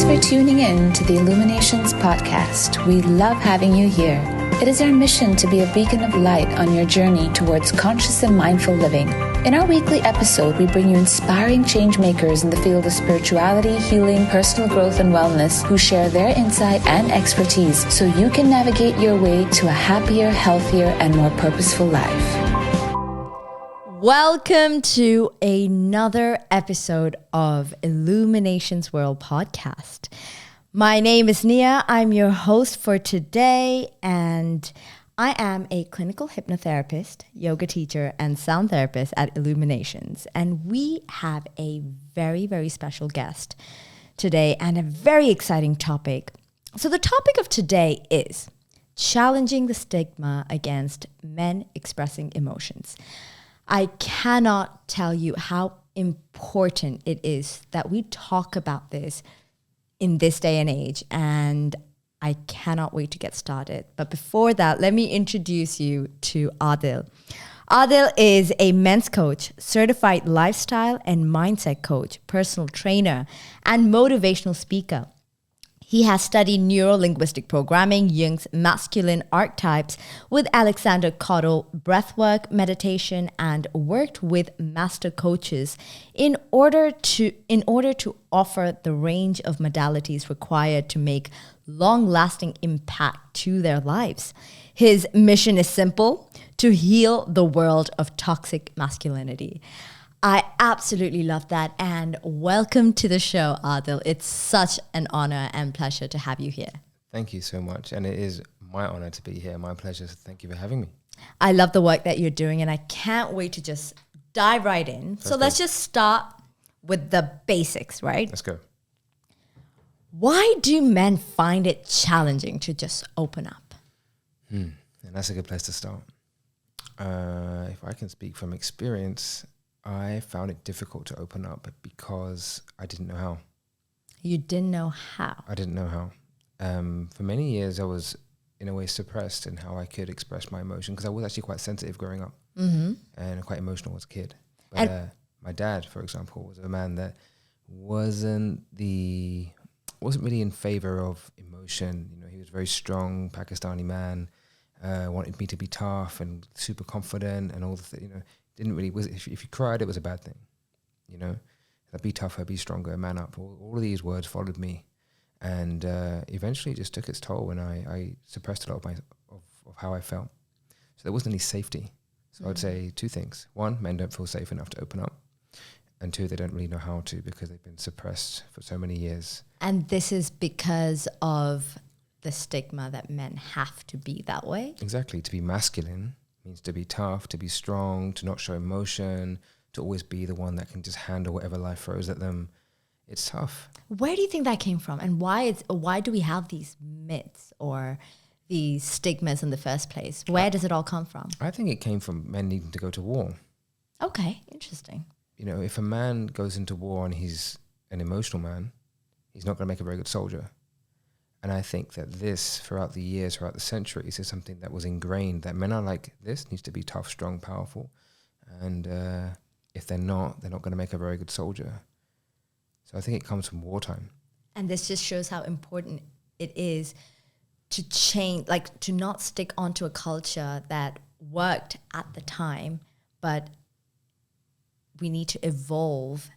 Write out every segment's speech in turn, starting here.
for tuning in to the Illuminations Podcast. We love having you here. It is our mission to be a beacon of light on your journey towards conscious and mindful living. In our weekly episode, we bring you inspiring change makers in the field of spirituality, healing, personal growth, and wellness who share their insight and expertise so you can navigate your way to a happier, healthier, and more purposeful life. Welcome to another episode of Illuminations Podcast. My name is Nia. I'm your host for today, and I am a clinical hypnotherapist, yoga teacher, and sound therapist at Illuminations. And we have a very, very special guest today and a very exciting topic. So the topic of today is challenging the stigma against men expressing emotions. I cannot tell you how important it is that we talk about this in this day and age, and I cannot wait to get started. But before that, let me introduce you to Adil. Adil is a men's coach, certified lifestyle and mindset coach, personal trainer, and motivational speaker. He has studied neuro-linguistic programming, Jung's masculine archetypes with Alexander Cottle, breathwork, meditation, and worked with master coaches in order to offer the range of modalities required to make long-lasting impact to their lives. His mission is simple: to heal the world of toxic masculinity. I absolutely love that, and welcome to the show, Adil. It's such an honor and pleasure to have you here. Thank you so much, and it is my honor to be here. My pleasure, so thank you for having me. I love the work that you're doing, and I can't wait to just dive right in. So let's just start with the basics, right? Let's go. Why do men find it challenging to just open up? And that's a good place to start. If I can speak from experience, I found it difficult to open up because I didn't know how. You didn't know how? I didn't know how. For many years, I was in a way suppressed in how I could express my emotion because I was actually quite sensitive growing up and quite emotional as a kid. But my dad, for example, was a man that wasn't really in favor of emotion. You know, he was a very strong Pakistani man, wanted me to be tough and super confident and all the didn't really, if you cried, it was a bad thing, you know. Be tougher, be stronger, man up. All of these words followed me, and eventually it just took its toll when I suppressed a lot of how I felt. So there wasn't any safety. So I'd say two things. One, men don't feel safe enough to open up. And two, they don't really know how to because they've been suppressed for so many years. And this is because of the stigma that men have to be that way? Exactly. To be masculine means to be tough, to be strong, to not show emotion, to always be the one that can just handle whatever life throws at them. It's tough. Where do you think that came from? And why do we have these myths or these stigmas in the first place? Where does it all come from? I think it came from men needing to go to war. Okay, interesting. You know, if a man goes into war and he's an emotional man, he's not going to make a very good soldier. And I think that this, throughout the years, throughout the centuries, is something that was ingrained, that men are like this, needs to be tough, strong, powerful. And if they're not going to make a very good soldier. So I think it comes from wartime. And this just shows how important it is to change, like to not stick onto a culture that worked at the time, but we need to evolve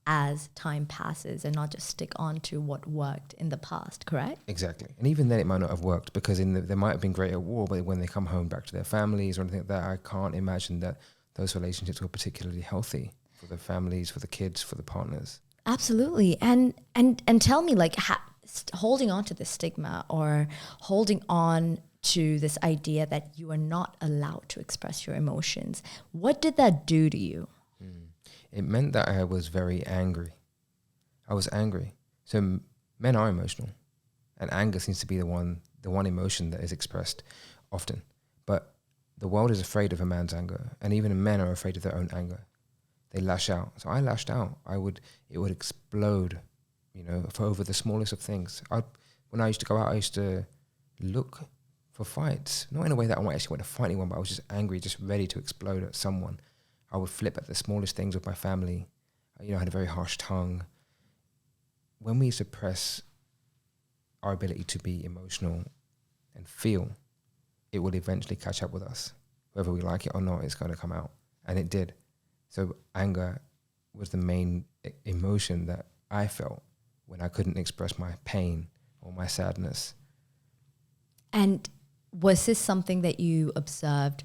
as time passes and not just stick on to what worked in the past, correct? Exactly. And even then it might not have worked because they might have been great at war, but when they come home back to their families or anything like that, I can't imagine that those relationships were particularly healthy for the families, for the kids, for the partners. Absolutely. And tell me, like, holding on to this stigma or holding on to this idea that you are not allowed to express your emotions, what did that do to you? It meant that I was very angry. I was angry. So men are emotional, and anger seems to be the one emotion that is expressed often. But the world is afraid of a man's anger, and even men are afraid of their own anger. They lash out. So I lashed out. It would explode, for over the smallest of things. When I used to go out, I used to look for fights. Not in a way that I actually went to fight anyone, but I was just angry, just ready to explode at someone. I would flip at the smallest things with my family. I had a very harsh tongue. When we suppress our ability to be emotional and feel, it will eventually catch up with us. Whether we like it or not, it's going to come out. And it did. So anger was the main emotion that I felt when I couldn't express my pain or my sadness. And was this something that you observed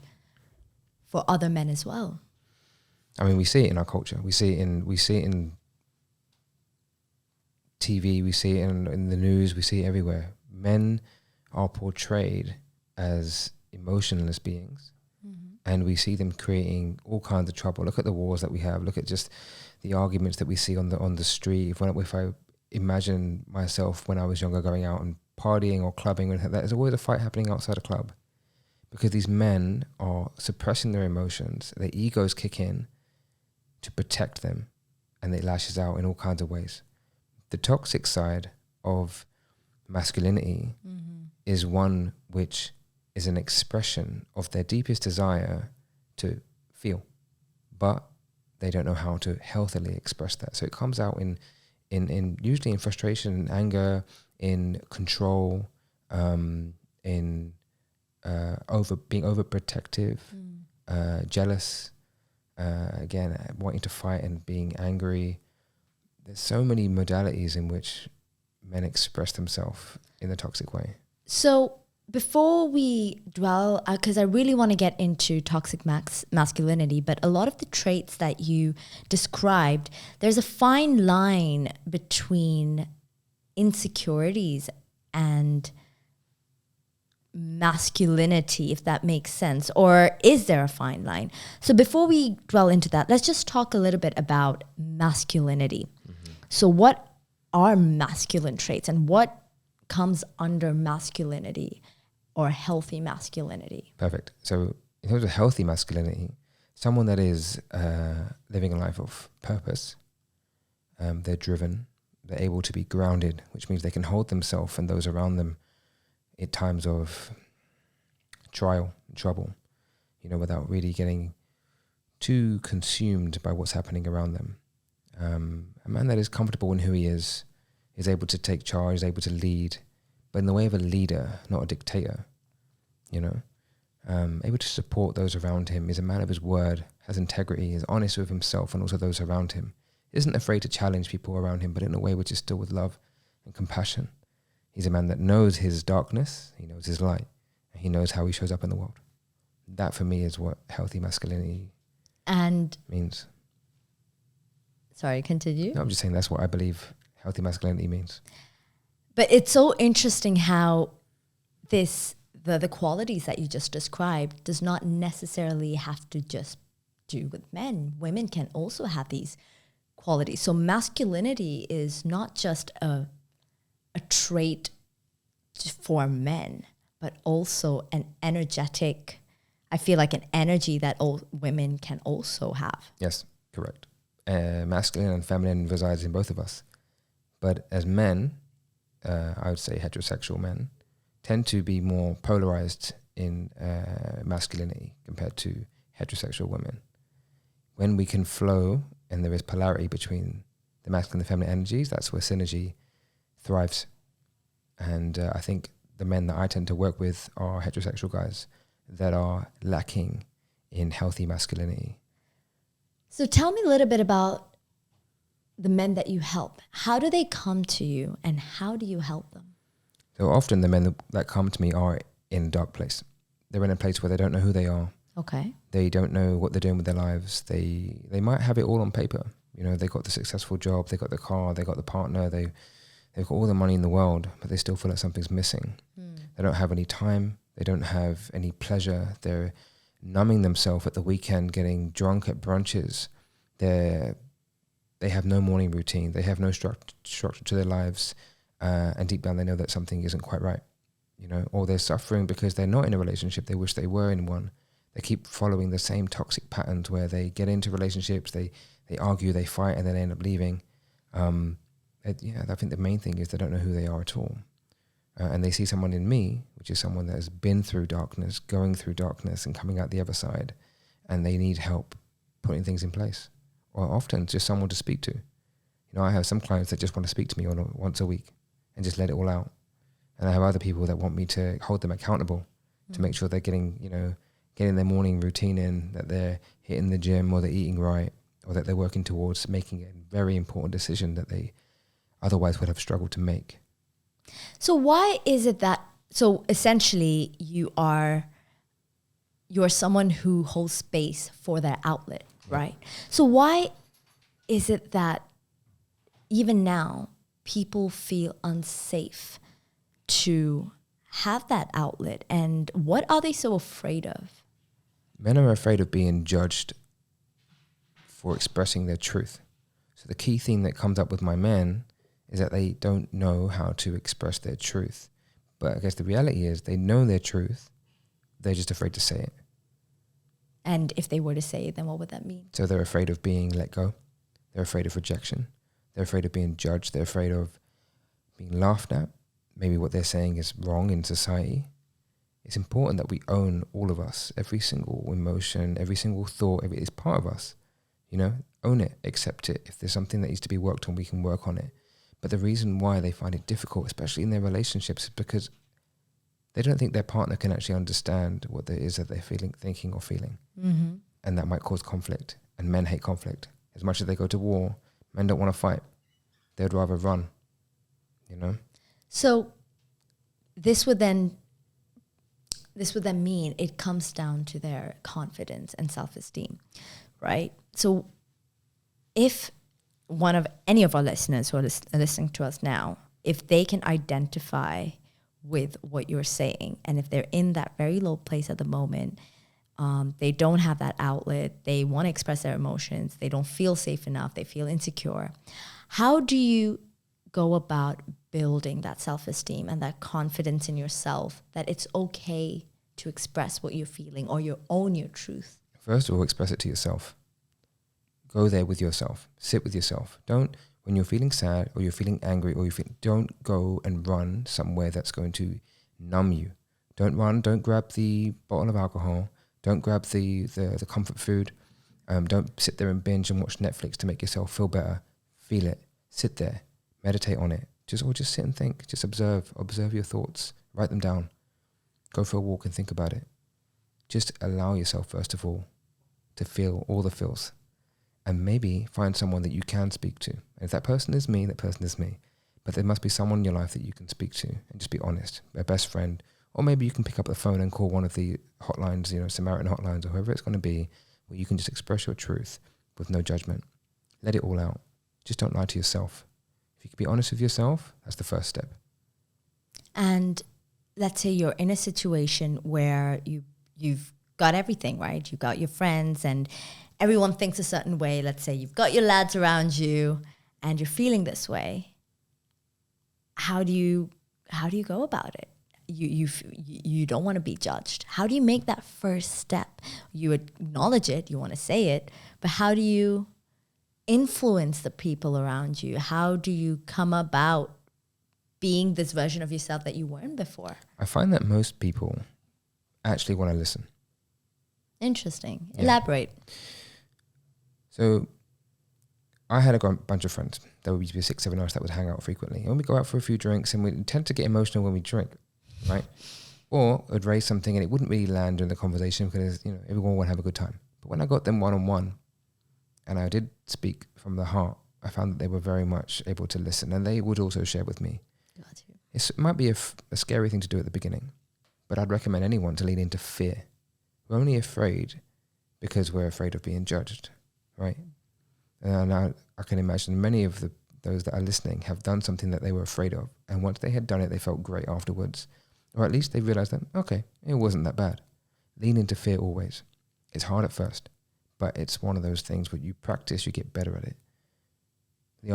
for other men as well? I mean, we see it in our culture. We see it in TV. We see it in the news. We see it everywhere. Men are portrayed as emotionless beings, and we see them creating all kinds of trouble. Look at the wars that we have. Look at just the arguments that we see on the street. If I imagine myself when I was younger going out and partying or clubbing, and there's always a fight happening outside a club, because these men are suppressing their emotions. Their egos kick in to protect them, and it lashes out in all kinds of ways. The toxic side of masculinity is one which is an expression of their deepest desire to feel, but they don't know how to healthily express that. So it comes out in usually in frustration, in anger, in control, in being overprotective, jealous, again, wanting to fight and being angry. There's so many modalities in which men express themselves in the toxic way. So before we dwell, because I really want to get into toxic masculinity, but a lot of the traits that you described, there's a fine line between insecurities and masculinity, if that makes sense, or is there a fine line? So before we dwell into that, let's just talk a little bit about masculinity. So what are masculine traits, and what comes under masculinity or healthy masculinity? Perfect. So in terms of healthy masculinity, someone that is living a life of purpose, they're driven, they're able to be grounded, which means they can hold themselves and those around them at times of trial and trouble, without really getting too consumed by what's happening around them. A man that is comfortable in who he is able to take charge, is able to lead, but in the way of a leader, not a dictator, able to support those around him, is a man of his word, has integrity, is honest with himself and also those around him, isn't afraid to challenge people around him, but in a way which is still with love and compassion. He's a man that knows his darkness, he knows his light, and he knows how he shows up in the world. That for me is what healthy masculinity means. Sorry, continue. No, I'm just saying that's what I believe healthy masculinity means. But it's so interesting how the qualities that you just described does not necessarily have to just do with men. Women can also have these qualities. So masculinity is not just a trait for men, but also an energetic, I feel like an energy that all women can also have. Yes, correct. Masculine and feminine resides in both of us. But as men, I would say heterosexual men, tend to be more polarized in masculinity compared to heterosexual women. When we can flow and there is polarity between the masculine and the feminine energies, that's where synergy thrives. And I think the men that I tend to work with are heterosexual guys that are lacking in healthy masculinity. So tell me a little bit about the men that you help. How do they come to you, and how do you help them? So often the men that come to me are in a dark place. They're in a place where they don't know who they are. Okay. They don't know what they're doing with their lives. They might have it all on paper. They got the successful job, they got the car, they got the partner, they've got all the money in the world, but they still feel like something's missing. They don't have any time. They don't have any pleasure. They're numbing themselves at the weekend, getting drunk at brunches. They have no morning routine. They have no structure to their lives. And deep down they know that something isn't quite right, or they're suffering because they're not in a relationship. They wish they were in one. They keep following the same toxic patterns where they get into relationships, they argue, they fight, and then they end up leaving. I think the main thing is they don't know who they are at all. And they see someone in me, which is someone that has been through darkness, going through darkness and coming out the other side, and they need help putting things in place. Or often just someone to speak to. I have some clients that just want to speak to me once a week and just let it all out. And I have other people that want me to hold them accountable to make sure they're getting their morning routine in, that they're hitting the gym or they're eating right, or that they're working towards making a very important decision that they otherwise would have struggled to make. So why is it that, so essentially you're someone who holds space for their outlet, right? So why is it that even now people feel unsafe to have that outlet, and what are they so afraid of? Men are afraid of being judged for expressing their truth. So the key thing that comes up with my men is that they don't know how to express their truth. But I guess the reality is they know their truth, they're just afraid to say it. And if they were to say it, then what would that mean? So they're afraid of being let go. They're afraid of rejection. They're afraid of being judged. They're afraid of being laughed at. Maybe what they're saying is wrong in society. It's important that we own all of us, every single emotion, every single thought, it's part of us. Own it, accept it. If there's something that needs to be worked on, we can work on it. But the reason why they find it difficult, especially in their relationships, is because they don't think their partner can actually understand what it is that they're thinking or feeling. Mm-hmm. And that might cause conflict. And men hate conflict. As much as they go to war, men don't want to fight. They'd rather run, So this would then mean it comes down to their confidence and self-esteem, right? So if any of our listeners who are listening to us now, if they can identify with what you're saying, and if they're in that very low place at the moment, they don't have that outlet, they want to express their emotions, they don't feel safe enough, they feel insecure, how do you go about building that self-esteem and that confidence in yourself that it's okay to express what you're feeling or own your truth? First of all, express it to yourself. Go there with yourself. Sit with yourself. Don't, when you're feeling sad or you're feeling angry or don't go and run somewhere that's going to numb you. Don't run. Don't grab the bottle of alcohol. Don't grab the comfort food. Don't sit there and binge and watch Netflix to make yourself feel better. Feel it. Sit there. Meditate on it. Just sit and think. Just observe your thoughts. Write them down. Go for a walk and think about it. Just allow yourself, first of all, to feel all the feels. And maybe find someone that you can speak to. And if that person is me, that person is me. But there must be someone in your life that you can speak to and just be honest. A best friend. Or maybe you can pick up the phone and call one of the hotlines, Samaritan hotlines or whoever it's going to be, where you can just express your truth with no judgment. Let it all out. Just don't lie to yourself. If you can be honest with yourself, that's the first step. And let's say you're in a situation where you've got everything, right? You've got your friends and everyone thinks a certain way. Let's say you've got your lads around you and you're feeling this way. How do you go about it? You don't want to be judged. How do you make that first step? You acknowledge it, you want to say it, but how do you influence the people around you? How do you come about being this version of yourself that you weren't before? I find that most people actually want to listen. Interesting. Yeah. Elaborate. So I had a bunch of friends. There would be 6-7 of us that would hang out frequently. And we go out for a few drinks and we tend to get emotional when we drink, right? Or it would raise something and it wouldn't really land during the conversation because, everyone would have a good time. But when I got them one-on-one and I did speak from the heart, I found that they were very much able to listen and they would also share with me. Got you. It might be a scary thing to do at the beginning, but I'd recommend anyone to lean into fear. We're only afraid because we're afraid of being judged, right? And I can imagine many of those that are listening have done something that they were afraid of. And once they had done it, they felt great afterwards. Or at least they realized that, okay, it wasn't that bad. Lean into fear always. It's hard at first, but it's one of those things where you practice, you get better at it. The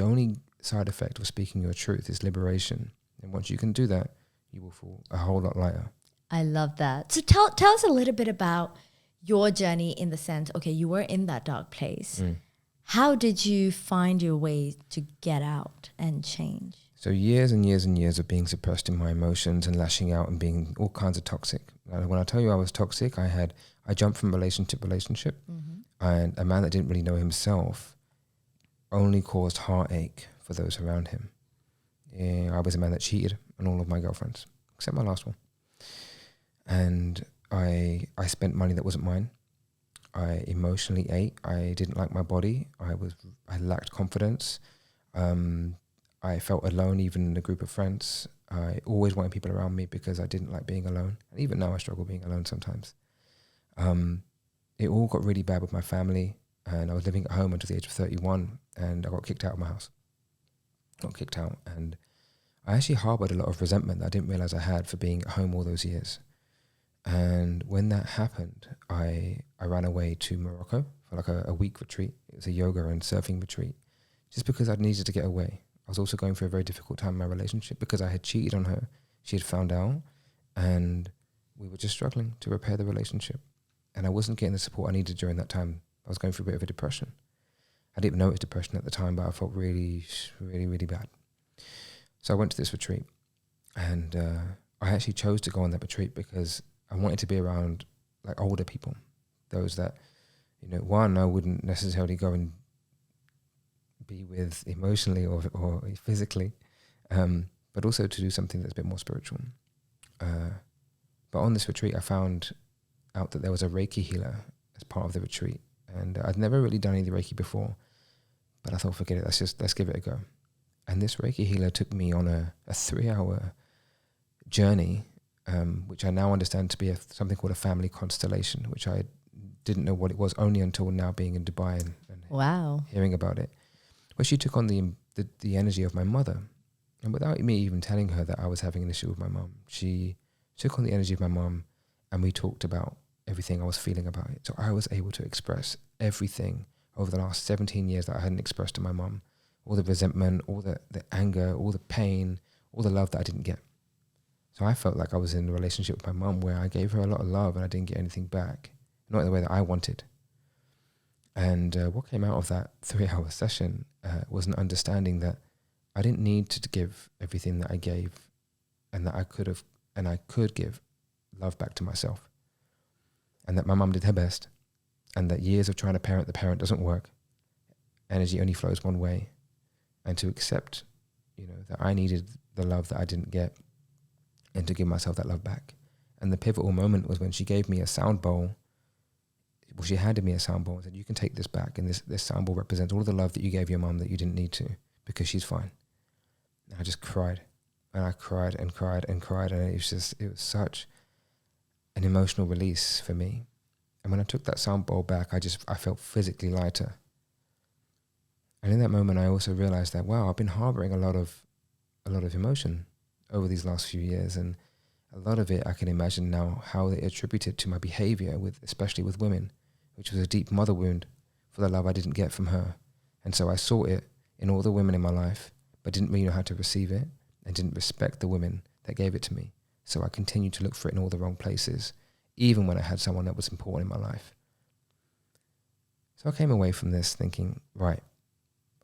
only side effect of speaking your truth is liberation. And once you can do that, you will feel a whole lot lighter. I love that. So tell us a little bit about your journey in the sense, okay, you were in that dark place. How did you find your way to get out and change? So years and years and years of being suppressed in my emotions and lashing out and being all kinds of toxic. When I tell you I was toxic, I jumped from relationship to relationship. And a man that didn't really know himself only caused heartache for those around him. I was a man that cheated on all of my girlfriends, except my last one. And I spent money that wasn't mine. I emotionally ate. I didn't like my body. I lacked confidence. I felt alone even in a group of friends. I always wanted people around me because I didn't like being alone. And even now I struggle being alone sometimes. It all got really bad with my family, and I was living at home until the age of 31, and I got kicked out of my house. And I actually harbored a lot of resentment that I didn't realize I had for being at home all those years. And when that happened, I ran away to Morocco for like a week retreat. It was a yoga and surfing retreat, just because I needed to get away. I was also going through a very difficult time in my relationship because I had cheated on her. She had found out, and we were just struggling to repair the relationship. And I wasn't getting the support I needed during that time. I was going through a bit of a depression. I didn't even know it was depression at the time, but I felt really, really, really bad. So I went to this retreat, and I actually chose to go on that retreat because I wanted to be around like older people, those that, one, I wouldn't necessarily go and be with emotionally or physically, but also to do something that's a bit more spiritual. But on this retreat, I found out that there was a Reiki healer as part of the retreat, and I'd never really done any Reiki before, but I thought, forget it, let's give it a go. And this Reiki healer took me on a 3-hour journey, which I now understand to be something called a family constellation, which I didn't know what it was only until now being in Dubai and Wow. hearing about it, where she took on the energy of my mother. And without me even telling her that I was having an issue with my mum, she took on the energy of my mum, and we talked about everything I was feeling about it. So I was able to express everything over the last 17 years that I hadn't expressed to my mum. All the resentment, all the anger, all the pain, all the love that I didn't get. So I felt like I was in a relationship with my mum where I gave her a lot of love and I didn't get anything back, not in the way that I wanted. And what came out of that 3-hour session was an understanding that I didn't need to give everything that I gave, and that I could give love back to myself. And that my mum did her best, and that years of trying to parent the parent doesn't work. Energy only flows one way. And to accept, that I needed the love that I didn't get, and to give myself that love back. And the pivotal moment was when she gave me a sound bowl. Well, she handed me a sound bowl and said, you can take this back, and this sound bowl represents all of the love that you gave your mum that you didn't need to, because she's fine. And I just cried, and I cried and cried and cried, and it was such an emotional release for me. And when I took that sound bowl back, I felt physically lighter. And in that moment, I also realized that, wow, I've been harboring a lot of emotion over these last few years, and a lot of it I can imagine now how they attributed to my behavior especially with women, which was a deep mother wound for the love I didn't get from her. And so I saw it in all the women in my life, but didn't really know how to receive it, and didn't respect the women that gave it to me. So I continued to look for it in all the wrong places, even when I had someone that was important in my life. So I came away from this thinking, right,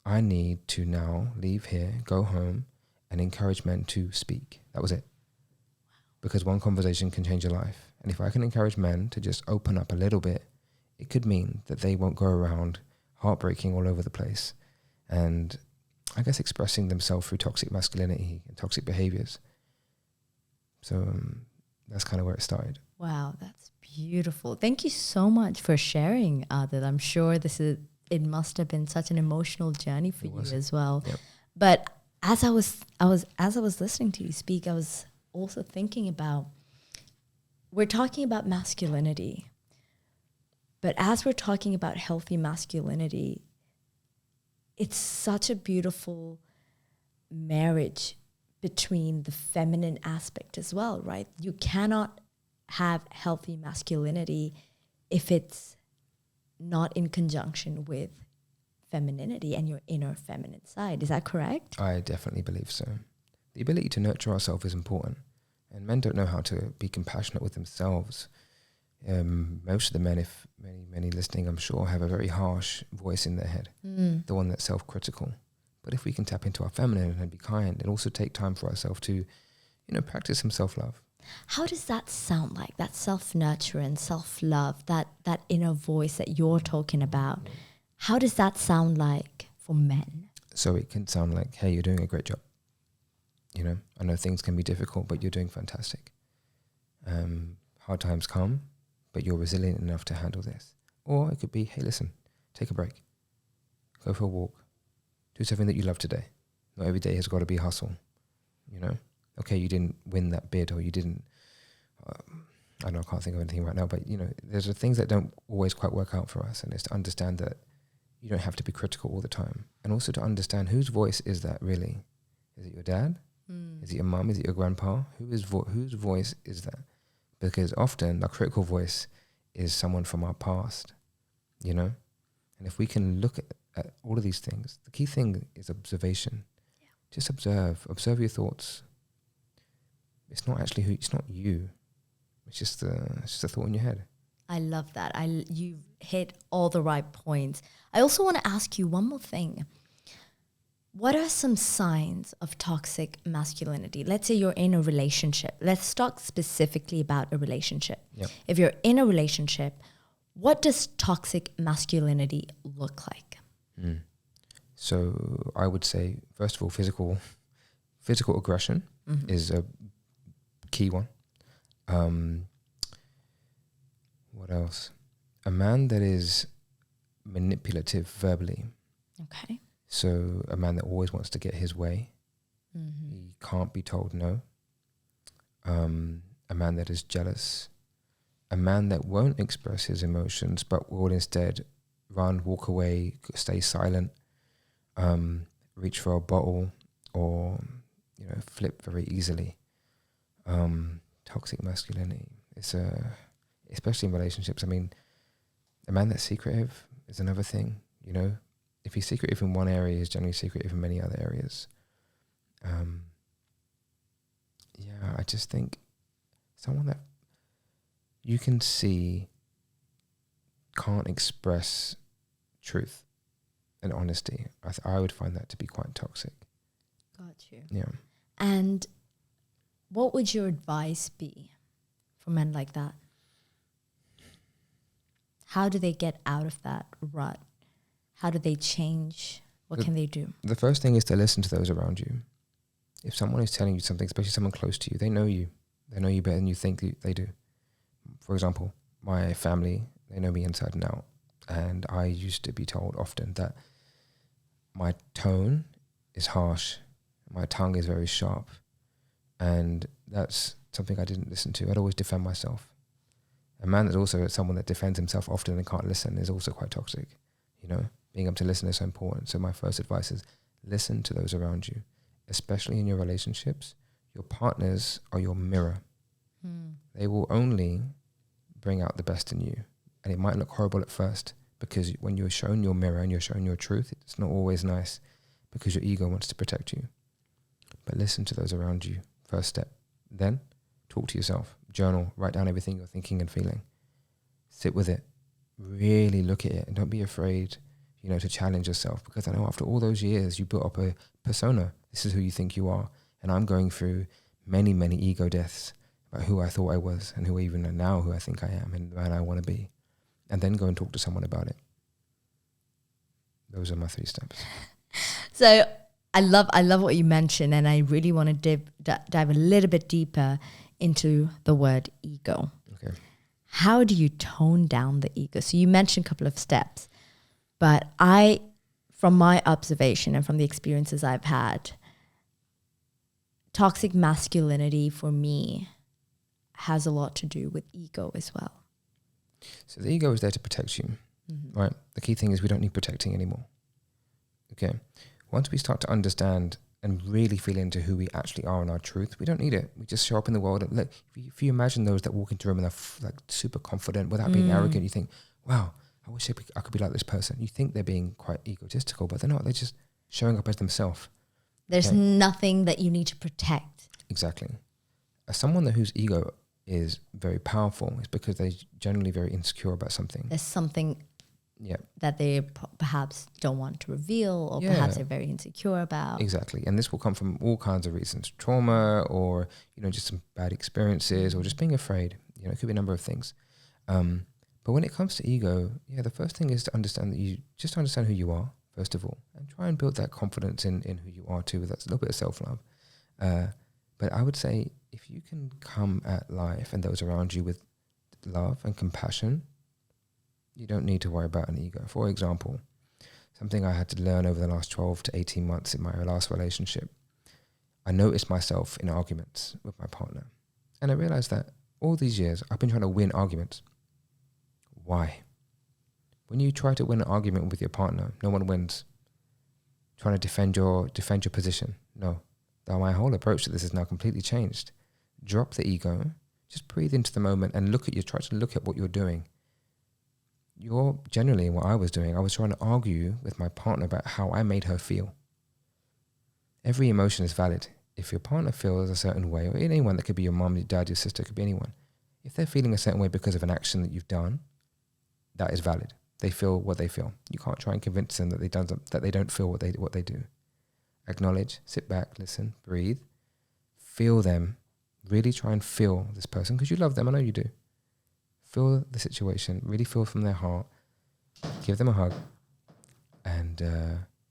I need to now leave here, go home, and encourage men to speak. That was it. Because one conversation can change your life. And if I can encourage men to just open up a little bit, it could mean that they won't go around heartbreaking all over the place, and I guess expressing themselves through toxic masculinity and toxic behaviors. So that's kind of where it started. Wow, that's beautiful. Thank you so much for sharing that. I'm sure it must have been such an emotional journey for you as well. Yep. But as I was listening to you speak, I was also thinking about, we're talking about masculinity, but as we're talking about healthy masculinity, it's such a beautiful marriage between the feminine aspect as well, right? You cannot have healthy masculinity if it's not in conjunction with femininity and your inner feminine side. Is that correct? I definitely believe so. The ability to nurture ourselves is important, and men don't know how to be compassionate with themselves. Most of the men, if many listening, I'm sure, have a very harsh voice in their head, the one that's self-critical. But if we can tap into our feminine and be kind, and also take time for ourselves to, practice some self-love. How does that sound like, that self-nurture, self-love, that inner voice that you're talking about? How does that sound like for men? So it can sound like, hey, you're doing a great job. You know, I know things can be difficult, but you're doing fantastic. Hard times come, but you're resilient enough to handle this. Or it could be, hey, listen, take a break. Go for a walk. Do something that you love today. Not every day has got to be hustle, you know? Okay, you didn't win that bid, or you didn't, I can't think of anything right now, but, you know, there's things that don't always quite work out for us, and it's to understand that you don't have to be critical all the time. And also to understand whose voice is that really? Is it your dad? Is it your mum? Is it your grandpa? Whose voice is that? Because often our critical voice is someone from our past, you know? And if we can look at all of these things, the key thing is observation. Yeah. Just observe your thoughts. It's not actually it's not you. It's just a thought in your head. I love that. You've hit all the right points. I also want to ask you one more thing. What are some signs of toxic masculinity? Let's say you're in a relationship. Let's talk specifically about a relationship. Yep. If you're in a relationship, what does toxic masculinity look like? So I would say, first of all, physical aggression is a key one. What else? A man that is manipulative verbally. Okay. So a man that always wants to get his way. He can't be told no. A man that is jealous. A man that won't express his emotions but will instead run, walk away, stay silent, reach for a bottle, or, you know, flip very easily. Toxic masculinity. It's especially in relationships. I mean, a man that's secretive is another thing, you know. If he's secretive in one area, he's generally secretive in many other areas. I just think someone that you can see can't express truth and honesty. I would find that to be quite toxic. Got you. Yeah. And what would your advice be for men like that? How do they get out of that rut? How do they change? What can they do? The first thing is to listen to those around you. If someone is telling you something, especially someone close to you, they know you. They know you better than you think they do. For example, my family, they know me inside and out. And I used to be told often that my tone is harsh. My tongue is very sharp. And that's something I didn't listen to. I'd always defend myself. A man that's also someone that defends himself often and can't listen is also quite toxic. You know, being able to listen is so important. So my first advice is listen to those around you, especially in your relationships. Your partners are your mirror. They will only bring out the best in you. And it might look horrible at first, because when you're shown your mirror and you're shown your truth, it's not always nice because your ego wants to protect you. But listen to those around you, first step. Then talk to yourself, journal, write down everything you're thinking and feeling. Sit with it, really look at it, and don't be afraid, you know, to challenge yourself, because I know after all those years you built up a persona. This is who you think you are. And I'm going through many, many ego deaths about who I thought I was and who even now who I think I am and the man I want to be. And then go and talk to someone about it. Those are my 3 steps. So I love what you mentioned, and I really want to dive a little bit deeper into the word ego. Okay. How do you tone down the ego? So you mentioned a couple of steps, but from my observation and from the experiences I've had, toxic masculinity for me has a lot to do with ego as well. So the ego is there to protect you, right? The key thing is we don't need protecting anymore. Okay. Once we start to understand and really feel into who we actually are and our truth, we don't need it. We just show up in the world. And look, if you imagine those that walk into a room and they're like super confident without being arrogant, you think, wow, I wish I could be like this person. You think they're being quite egotistical, but they're not. They're just showing up as themselves. There's nothing that you need to protect. Exactly. As someone whose ego is very powerful, is because they're generally very insecure about something. There's something that they perhaps don't want to reveal, or perhaps they're very insecure about. Exactly. And this will come from all kinds of reasons. Trauma, or, you know, just some bad experiences, or just being afraid. You know, it could be a number of things. But when it comes to ego, the first thing is to understand that you just understand who you are, first of all, and try and build that confidence in who you are too. That's a little bit of self-love. But I would say if you can come at life and those around you with love and compassion, you don't need to worry about an ego. For example, something I had to learn over the last 12 to 18 months in my last relationship, I noticed myself in arguments with my partner. And I realized that all these years, I've been trying to win arguments. Why? When you try to win an argument with your partner, no one wins. Trying to defend your position. No. Now my whole approach to this is now completely changed. Drop the ego, just breathe into the moment and try to look at what you're doing. Generally what I was doing, I was trying to argue with my partner about how I made her feel. Every emotion is valid. If your partner feels a certain way, or anyone, that could be your mom, your dad, your sister, could be anyone. If they're feeling a certain way because of an action that you've done, that is valid. They feel what they feel. You can't try and convince them that they don't feel what they do. Acknowledge, sit back, listen, breathe, feel them. Really try and feel this person because you love them. I know you do. Feel the situation. Really feel from their heart. Give them a hug, and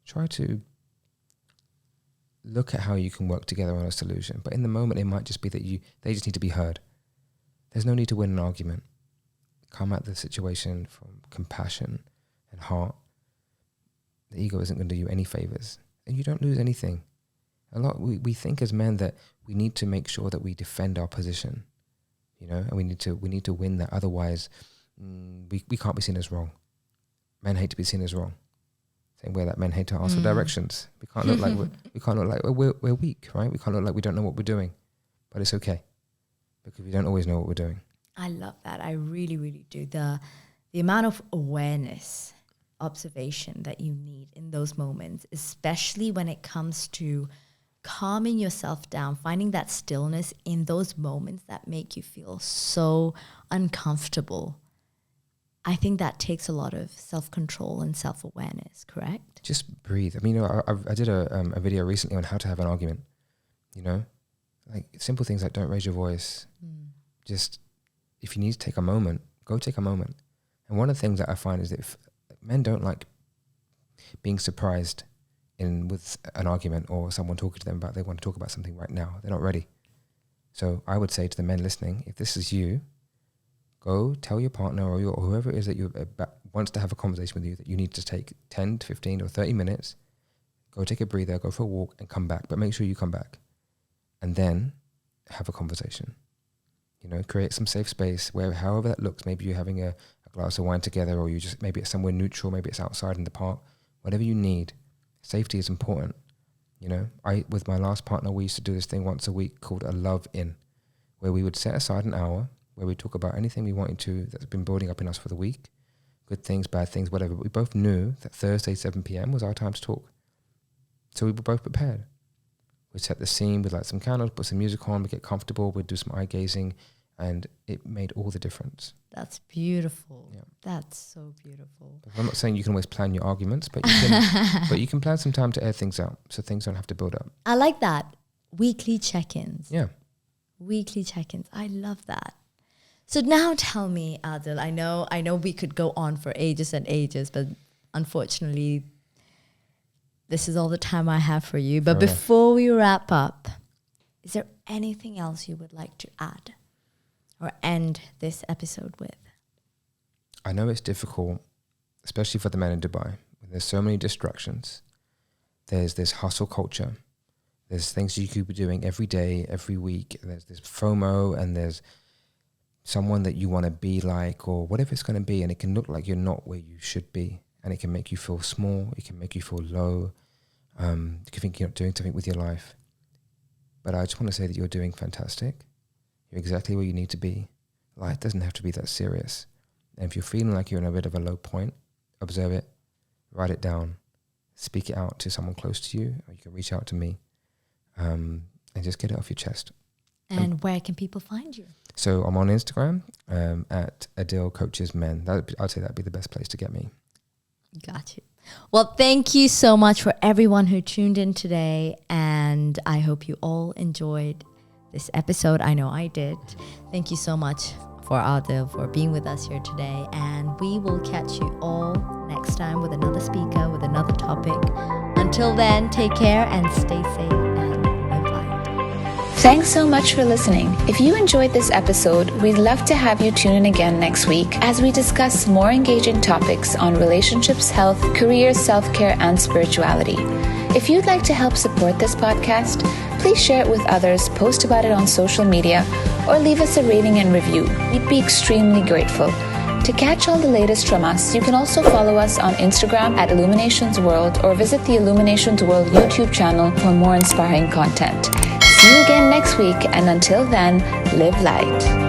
try to look at how you can work together on a solution. But in the moment, it might just be that they just need to be heard. There's no need to win an argument. Come at the situation from compassion and heart. The ego isn't going to do you any favors, and you don't lose anything. We think as men that we need to make sure that we defend our position, and we need to win that. Otherwise, we can't be seen as wrong. Men hate to be seen as wrong. Same way that men hate to ask for directions. We can't look like we're weak, right? We can't look like we don't know what we're doing, but it's okay because we don't always know what we're doing. I love that. I really, really do. The amount of awareness, observation that you need in those moments, especially when it comes to calming yourself down, finding that stillness in those moments that make you feel so uncomfortable. I think that takes a lot of self-control and self-awareness, correct? Just breathe. I mean, I did a video recently on how to have an argument, like simple things like don't raise your voice. Just, if you need to take a moment, go take a moment. And one of the things that I find is that if men don't like being surprised with an argument or someone talking to them about they want to talk about something right now. They're not ready. So I would say to the men listening, if this is you, go tell your partner or whoever it is that wants to have a conversation with you that you need to take 10 to 15 or 30 minutes. Go take a breather, go for a walk and come back. But make sure you come back. And then have a conversation. Create some safe space where however that looks, maybe you're having a glass of wine together, or maybe it's somewhere neutral, maybe it's outside in the park, whatever you need. Safety is important. With my last partner, we used to do this thing once a week called a love in, where we would set aside an hour where we talk about anything we wanted to that's been building up in us for the week, good things, bad things, whatever. But we both knew that Thursday, 7 p.m. was our time to talk. So we were both prepared. We'd set the scene, we'd light some candles, put some music on, we'd get comfortable, we'd do some eye gazing, and it made all the difference. That's beautiful. Yeah. That's so beautiful. I'm not saying you can always plan your arguments, but you can plan some time to air things out so things don't have to build up. I like that. Weekly check-ins. Yeah. Weekly check-ins. I love that. So now tell me, Adil, I know we could go on for ages and ages, but unfortunately, this is all the time I have for you. But before we wrap up, is there anything else you would like to add or end this episode with? I know it's difficult, especially for the men in Dubai. There's so many distractions. There's this hustle culture. There's things you could be doing every day, every week. There's this FOMO, and there's someone that you want to be like, or whatever it's going to be, and it can look like you're not where you should be, and it can make you feel small. It can make you feel low. You can think you're not doing something with your life. But I just want to say that you're doing fantastic. You're exactly where you need to be. Life doesn't have to be that serious. And if you're feeling like you're in a bit of a low point, observe it, write it down, speak it out to someone close to you, or you can reach out to me, and just get it off your chest. And where can people find you? So I'm on Instagram at Adil Coaches Men. I'd say that'd be the best place to get me. Got you. Well, thank you so much for everyone who tuned in today, and I hope you all enjoyed this episode. I know I did. Thank you so much for Adil for being with us here today, and we will catch you all next time with another speaker, with another topic. Until then, take care and stay safe and live light. Thanks so much for listening. If you enjoyed this episode, we'd love to have you tune in again next week as we discuss more engaging topics on relationships, health, career, self-care, and spirituality. If you'd like to help support this podcast, please share it with others, post about it on social media, or leave us a rating and review. We'd be extremely grateful. To catch all the latest from us, you can also follow us on Instagram at Illuminations World or visit the Illuminations World YouTube channel for more inspiring content. See you again next week, and until then, live light.